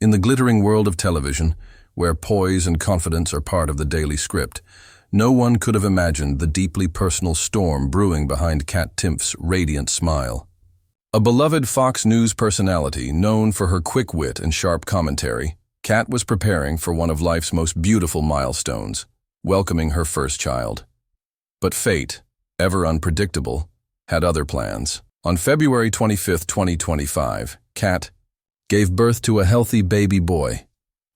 In the glittering world of television, where poise and confidence are part of the daily script, no one could have imagined the deeply personal storm brewing behind Kat Timpf's radiant smile. A beloved Fox News personality known for her quick wit and sharp commentary, Kat was preparing for one of life's most beautiful milestones, welcoming her first child. But fate, ever unpredictable, had other plans. On February 25, 2025, Kat gave birth to a healthy baby boy,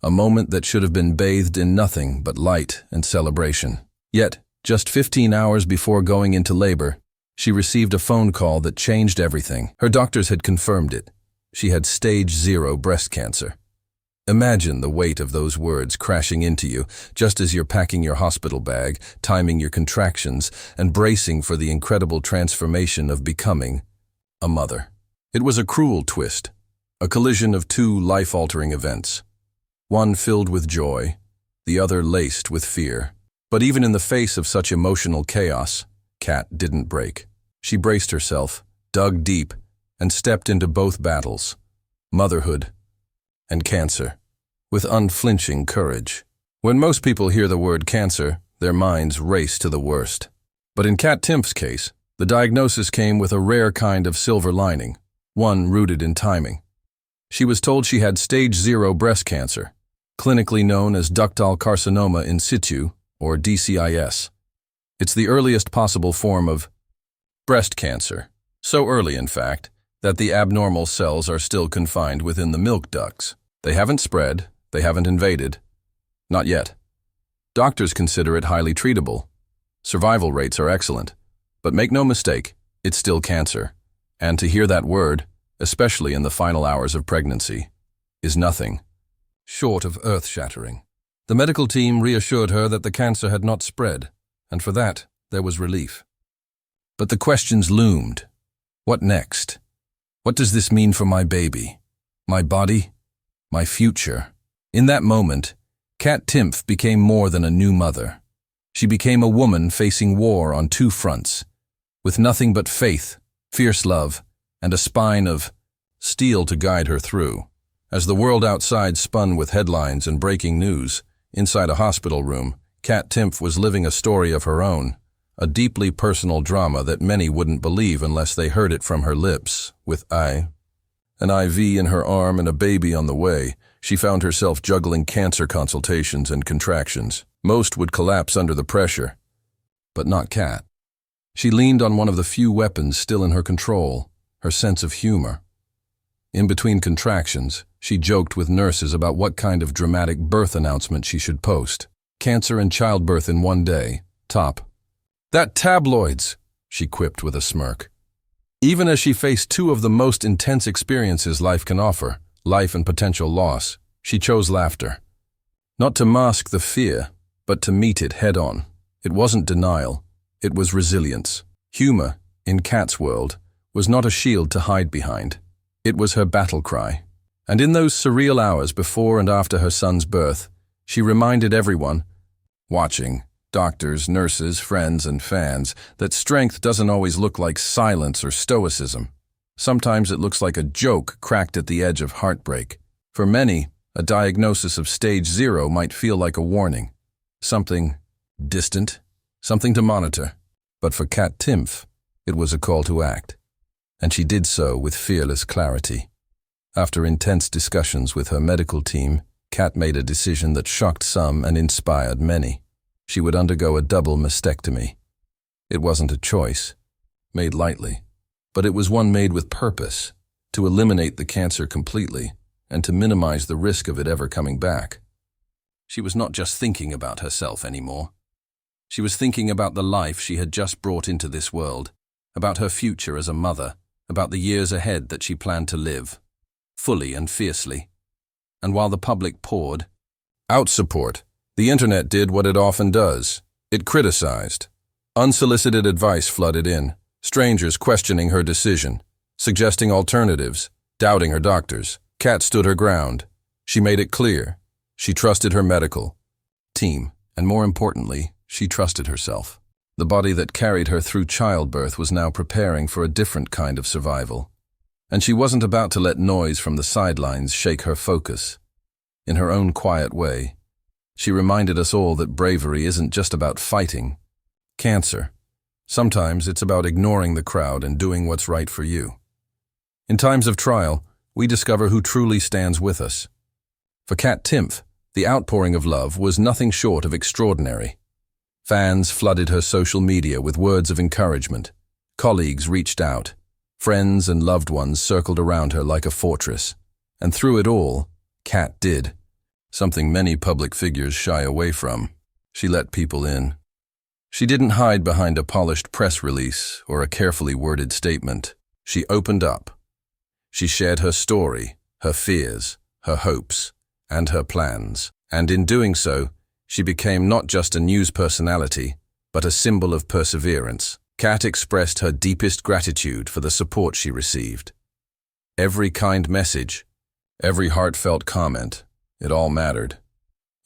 a moment that should have been bathed in nothing but light and celebration. Yet, just 15 hours before going into labor, she received a phone call that changed everything. Her doctors had confirmed it. She had stage 0 breast cancer. Imagine the weight of those words crashing into you just as you're packing your hospital bag, timing your contractions, and bracing for the incredible transformation of becoming a mother. It was a cruel twist, a collision of two life-altering events. One filled with joy, the other laced with fear. But even in the face of such emotional chaos, Kat didn't break. She braced herself, dug deep, and stepped into both battles, motherhood and cancer, with unflinching courage. When most people hear the word cancer, their minds race to the worst. But in Kat Timpf's case, the diagnosis came with a rare kind of silver lining, one rooted in timing. She was told she had stage 0 breast cancer, clinically known as ductal carcinoma in situ, or DCIS. It's the earliest possible form of breast cancer, so early, in fact, that the abnormal cells are still confined within the milk ducts. They haven't spread, they haven't invaded. Not yet. Doctors consider it highly treatable. Survival rates are excellent. But make no mistake, it's still cancer. And to hear that word, especially in the final hours of pregnancy, is nothing short of earth-shattering. The medical team reassured her that the cancer had not spread, and for that, there was relief. But the questions loomed. What next? What does this mean for my baby? My body? My future? In that moment, Kat Timpf became more than a new mother. She became a woman facing war on two fronts, with nothing but faith, fierce love, and a spine of steel to guide her through. As the world outside spun with headlines and breaking news, inside a hospital room, Kat Timpf was living a story of her own, a deeply personal drama that many wouldn't believe unless they heard it from her lips. With an IV in her arm and a baby on the way, she found herself juggling cancer consultations and contractions. Most would collapse under the pressure, but not Kat. She leaned on one of the few weapons still in her control, her sense of humor. In between contractions, she joked with nurses about what kind of dramatic birth announcement she should post. Cancer and childbirth in one day, top. "That tabloids," she quipped with a smirk. Even as she faced two of the most intense experiences life can offer, life and potential loss, she chose laughter. Not to mask the fear, but to meet it head-on. It wasn't denial, it was resilience. Humor, in Kat's world, was not a shield to hide behind. It was her battle cry. And in those surreal hours before and after her son's birth, she reminded everyone, watching, doctors, nurses, friends, and fans, that strength doesn't always look like silence or stoicism. Sometimes it looks like a joke cracked at the edge of heartbreak. For many, a diagnosis of stage 0 might feel like a warning. Something distant, something to monitor. But for Kat Timpf, it was a call to act. And she did so with fearless clarity. After intense discussions with her medical team, Kat made a decision that shocked some and inspired many. She would undergo a double mastectomy. It wasn't a choice, made lightly, but it was one made with purpose, to eliminate the cancer completely and to minimize the risk of it ever coming back. She was not just thinking about herself anymore. She was thinking about the life she had just brought into this world, about her future as a mother, about the years ahead that she planned to live, fully and fiercely. And while the public poured out support, the internet did what it often does. It criticized. Unsolicited advice flooded in, strangers questioning her decision, suggesting alternatives, doubting her doctors. Kat stood her ground. She made it clear. She trusted her medical team, and more importantly, she trusted herself. The body that carried her through childbirth was now preparing for a different kind of survival. And she wasn't about to let noise from the sidelines shake her focus. in her own quiet way. She reminded us all that bravery isn't just about fighting cancer. Sometimes it's about ignoring the crowd and doing what's right for you. In times of trial, we discover who truly stands with us. For Kat Timpf, the outpouring of love was nothing short of extraordinary. Fans flooded her social media with words of encouragement. Colleagues reached out. Friends and loved ones circled around her like a fortress. And through it all, Kat did something many public figures shy away from. She let people in. She didn't hide behind a polished press release or a carefully worded statement. She opened up. She shared her story, her fears, her hopes, and her plans. And in doing so, she became not just a news personality, but a symbol of perseverance. Kat expressed her deepest gratitude for the support she received. Every kind message, every heartfelt comment, it all mattered.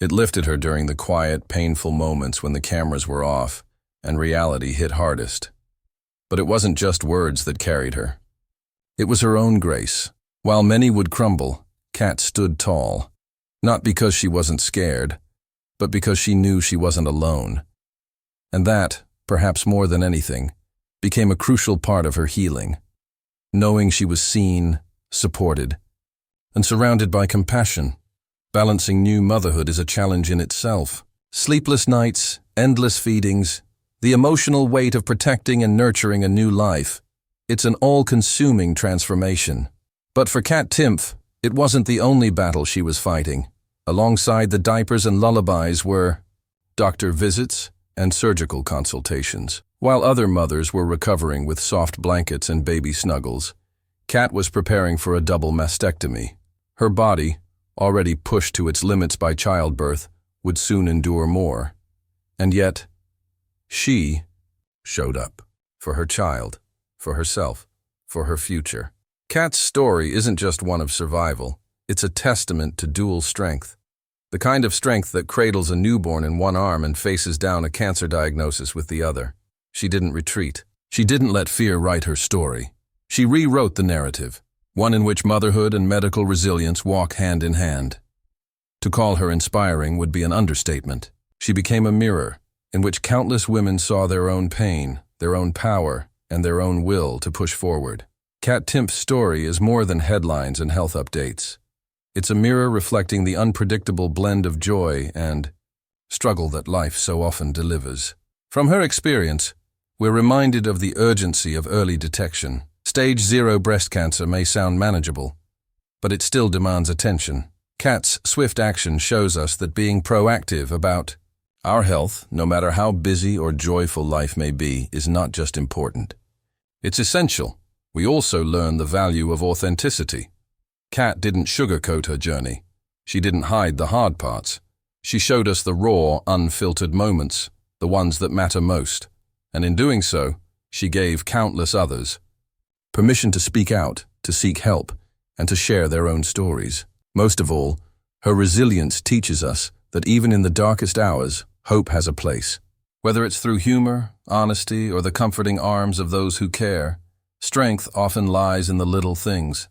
It lifted her during the quiet, painful moments when the cameras were off and reality hit hardest. But it wasn't just words that carried her. It was her own grace. While many would crumble, Kat stood tall. Not because she wasn't scared, but because she knew she wasn't alone. And that, perhaps more than anything, became a crucial part of her healing. Knowing she was seen, supported, and surrounded by compassion. Balancing new motherhood is a challenge in itself. Sleepless nights, endless feedings, the emotional weight of protecting and nurturing a new life. It's an all-consuming transformation. But for Kat Timpf, it wasn't the only battle she was fighting. Alongside the diapers and lullabies were doctor visits and surgical consultations. While other mothers were recovering with soft blankets and baby snuggles, Kat was preparing for a double mastectomy. Her body, already pushed to its limits by childbirth, would soon endure more. And yet, she showed up for her child, for herself, for her future. Kat's story isn't just one of survival, it's a testament to dual strength. The kind of strength that cradles a newborn in one arm and faces down a cancer diagnosis with the other. She didn't retreat. She didn't let fear write her story. She rewrote the narrative, one in which motherhood and medical resilience walk hand in hand. To call her inspiring would be an understatement. She became a mirror in which countless women saw their own pain, their own power, and their own will to push forward. Kat Timpf's story is more than headlines and health updates. It's a mirror reflecting the unpredictable blend of joy and struggle that life so often delivers. From her experience, we're reminded of the urgency of early detection. Stage 0 breast cancer may sound manageable, but it still demands attention. Kat's swift action shows us that being proactive about our health, no matter how busy or joyful life may be, is not just important. It's essential. We also learn the value of authenticity. Kat didn't sugarcoat her journey. She didn't hide the hard parts. She showed us the raw, unfiltered moments, the ones that matter most. And in doing so, she gave countless others permission to speak out, to seek help, and to share their own stories. Most of all, her resilience teaches us that even in the darkest hours, hope has a place. Whether it's through humor, honesty, or the comforting arms of those who care, strength often lies in the little things.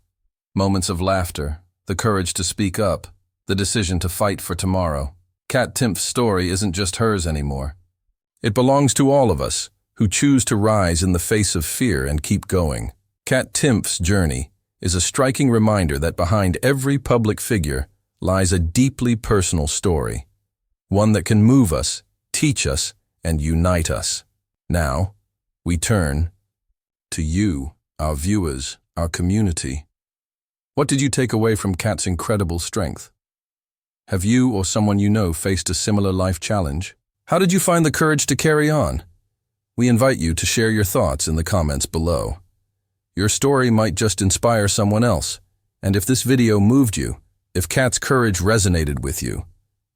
Moments of laughter, the courage to speak up, the decision to fight for tomorrow. Kat Timpf's story isn't just hers anymore. It belongs to all of us who choose to rise in the face of fear and keep going. Kat Timpf's journey is a striking reminder that behind every public figure lies a deeply personal story, one that can move us, teach us, and unite us. Now, we turn to you, our viewers, our community. What did you take away from Kat's incredible strength? Have you or someone you know faced a similar life challenge? How did you find the courage to carry on? We invite you to share your thoughts in the comments below. Your story might just inspire someone else, and if this video moved you, if Kat's courage resonated with you,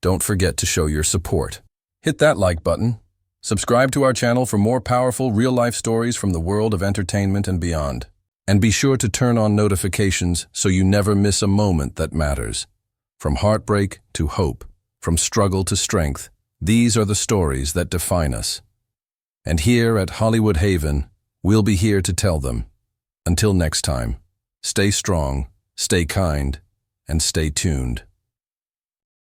don't forget to show your support. Hit that like button, subscribe to our channel for more powerful real-life stories from the world of entertainment and beyond. And be sure to turn on notifications so you never miss a moment that matters. From heartbreak to hope, from struggle to strength, these are the stories that define us. And here at Hollywood Haven, we'll be here to tell them. Until next time, stay strong, stay kind, and stay tuned.